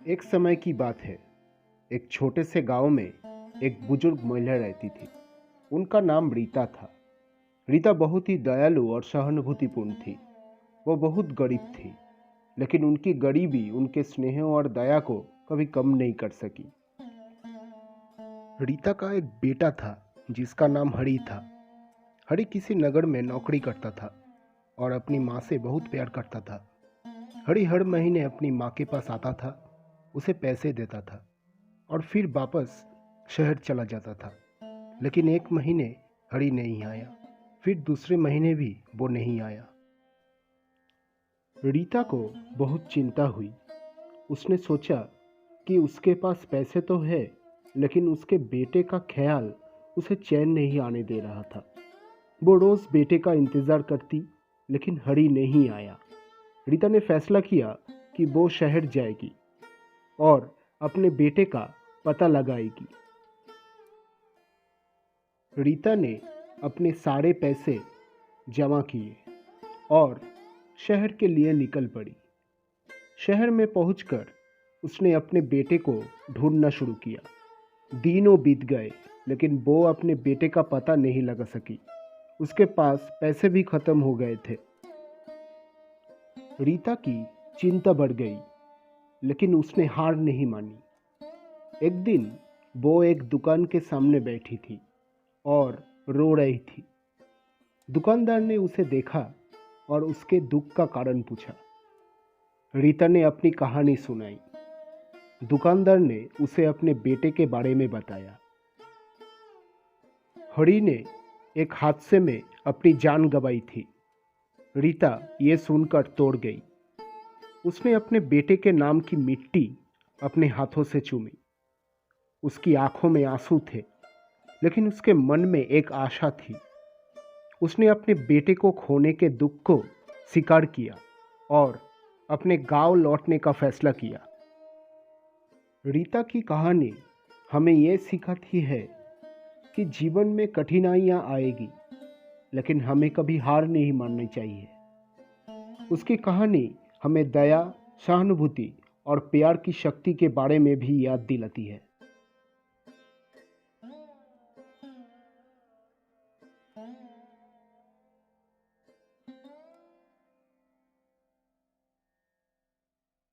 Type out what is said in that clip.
एक समय की बात है। एक छोटे से गांव में एक बुजुर्ग महिला रहती थी। उनका नाम रीता था। रीता बहुत ही दयालु और सहानुभूतिपूर्ण थी। वो बहुत गरीब थी, लेकिन उनकी गरीबी उनके स्नेह और दया को कभी कम नहीं कर सकी। रीता का एक बेटा था जिसका नाम हरी था। हरी किसी नगर में नौकरी करता था और अपनी माँ से बहुत प्यार करता था। हरी हर महीने अपनी माँ के पास आता था, उसे पैसे देता था और फिर वापस शहर चला जाता था। लेकिन एक महीने हरी नहीं आया, फिर दूसरे महीने भी वो नहीं आया। रीता को बहुत चिंता हुई। उसने सोचा कि उसके पास पैसे तो है, लेकिन उसके बेटे का ख्याल उसे चैन नहीं आने दे रहा था। वो रोज बेटे का इंतजार करती, लेकिन हरी नहीं आया। रीता ने फैसला किया कि वो शहर जाएगी और अपने बेटे का पता लगाएगी। रीता ने अपने सारे पैसे जमा किए और शहर के लिए निकल पड़ी। शहर में पहुंचकर उसने अपने बेटे को ढूंढना शुरू किया। दिनों बीत गए, लेकिन वो अपने बेटे का पता नहीं लगा सकी। उसके पास पैसे भी खत्म हो गए थे। रीता की चिंता बढ़ गई, लेकिन उसने हार नहीं मानी। एक दिन वो एक दुकान के सामने बैठी थी और रो रही थी। दुकानदार ने उसे देखा और उसके दुख का कारण पूछा। रीता ने अपनी कहानी सुनाई। दुकानदार ने उसे अपने बेटे के बारे में बताया। हरी ने एक हादसे में अपनी जान गंवाई थी। रीता ये सुनकर तोड़ गई। उसने अपने बेटे के नाम की मिट्टी अपने हाथों से चूमी। उसकी आंखों में आंसू थे, लेकिन उसके मन में एक आशा थी। उसने अपने बेटे को खोने के दुख को स्वीकार किया और अपने गांव लौटने का फैसला किया। रीता की कहानी हमें यह सिखाती है कि जीवन में कठिनाइयां आएगी, लेकिन हमें कभी हार नहीं माननी चाहिए। उसकी कहानी हमें दया, सहानुभूति और प्यार की शक्ति के बारे में भी याद दिलाती है।